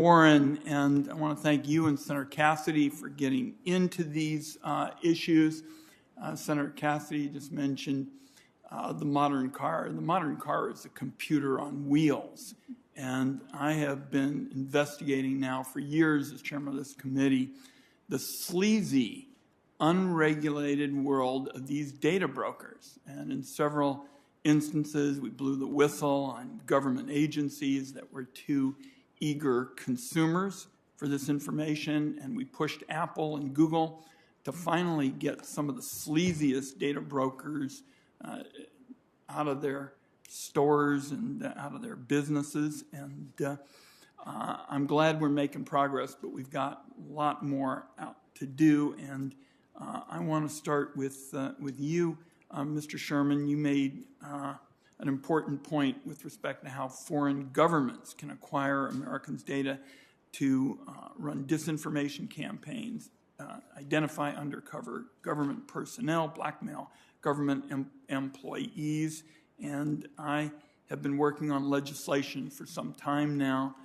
Warren, and I want to thank you and Senator Cassidy for getting into these issues. Senator Cassidy just mentioned the modern car. The modern car is a computer on wheels. And I have been investigating now for years as chairman of this committee the sleazy, unregulated world of these data brokers. And in several instances, we blew the whistle on government agencies that were too eager consumers for this information, and we pushed Apple and Google to finally get some of the sleaziest data brokers out of their stores and out of their businesses. And I'm glad we're making progress, but we've got a lot more out to do. And I want to start with you, Mr. Sherman. You made an important point with respect to how foreign governments can acquire Americans' data to run disinformation campaigns, identify undercover government personnel, blackmail government employees. And I have been working on legislation for some time now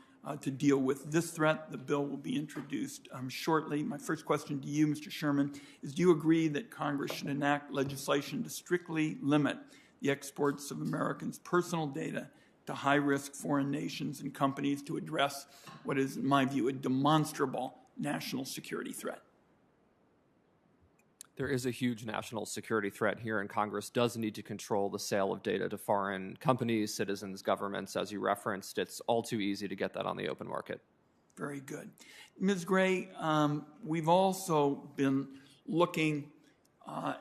to deal with this threat. The bill will be introduced shortly. My first question to you, Mr. Sherman, is do you agree that Congress should enact legislation to strictly limit the exports of Americans' personal data to high-risk foreign nations and companies to address what is, in my view, a demonstrable national security threat? There is a huge national security threat here, and Congress does need to control the sale of data to foreign companies, citizens, governments, as you referenced. It's all too easy to get that on the open market. Very good. Ms. Gray, we've also been looking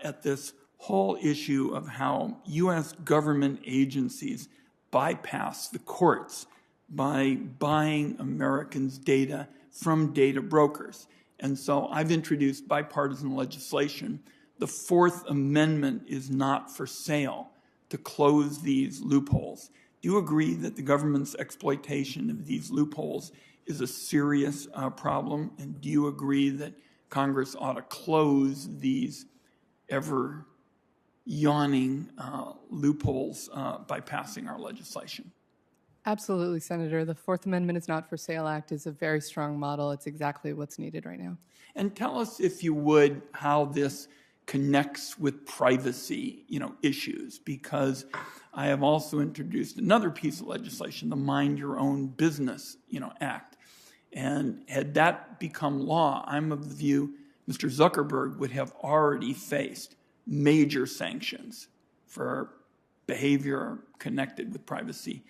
at this whole issue of how U.S. government agencies bypass the courts by buying Americans' data from data brokers. And so I've introduced bipartisan legislation. The Fourth Amendment is not for sale to close these loopholes. Do you agree that the government's exploitation of these loopholes is a serious problem? And do you agree that Congress ought to close these ever yawning loopholes by passing our legislation? Absolutely, Senator. The Fourth Amendment is not for sale act is a very strong model. It's exactly what's needed right now. And tell us, if you would, how this connects with privacy, issues, because I have also introduced another piece of legislation, the Mind Your Own Business, Act. And had that become law, I'm of the view Mr. Zuckerberg would have already faced major sanctions for behavior connected with privacy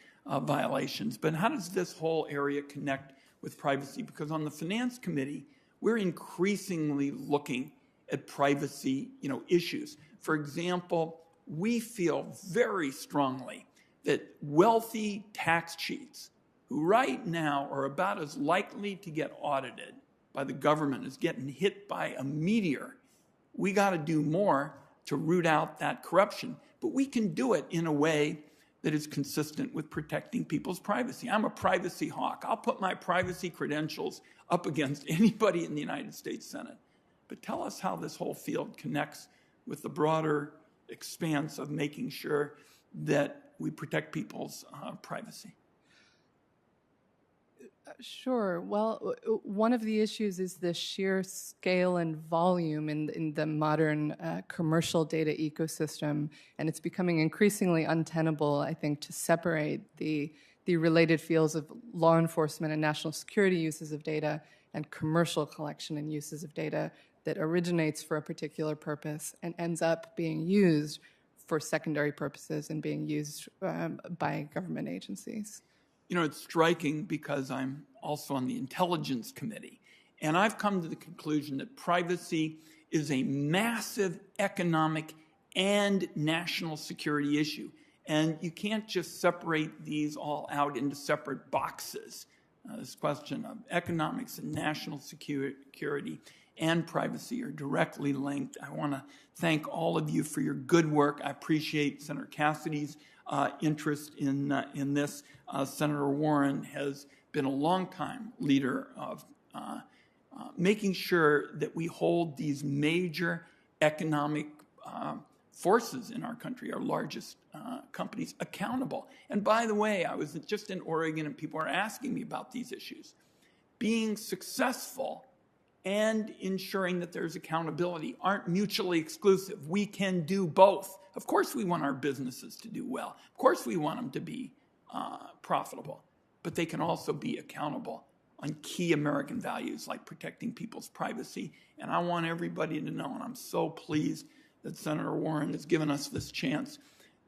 violations. But how does this whole area connect with privacy? Because on the Finance Committee, we're increasingly looking at privacy, issues. For example, we feel very strongly that wealthy tax cheats, who right now are about as likely to get audited by the government as getting hit by a meteor, we got to do more to root out that corruption. But we can do it in a way that is consistent with protecting people's privacy. I'm a privacy hawk. I'll put my privacy credentials up against anybody in the United States Senate. But tell us how this whole field connects with the broader expanse of making sure that we protect people's privacy. Sure. Well, one of the issues is the sheer scale and volume in the modern commercial data ecosystem, and it's becoming increasingly untenable, I think, to separate the related fields of law enforcement and national security uses of data and commercial collection and uses of data that originates for a particular purpose and ends up being used for secondary purposes and being used by government agencies. It's striking because I'm also on the Intelligence Committee, and I've come to the conclusion that privacy is a massive economic and national security issue, and you can't just separate these all out into separate boxes. This question of economics and national security and privacy are directly linked. I want to thank all of you for your good work. I appreciate Senator Cassidy's interest in this. Senator Warren has been a longtime leader of making sure that we hold these major economic forces in our country, our largest companies, accountable. And by the way, I was just in Oregon and people are asking me about these issues. being successful and ensuring that there's accountability aren't mutually exclusive. We can do both. Of course we want our businesses to do well. Of course we want them to be profitable. But they can also be accountable on key American values like protecting people's privacy. And I want everybody to know, and I'm so pleased that Senator Warren has given us this chance,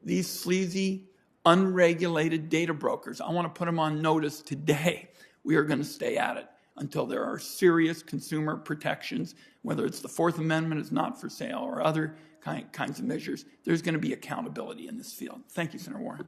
these sleazy, unregulated data brokers, I want to put them on notice today. We are going to stay at it until there are serious consumer protections, whether it's the Fourth Amendment is not for sale or other kinds of measures. There's going to be accountability in this field. Thank you, Senator Warren.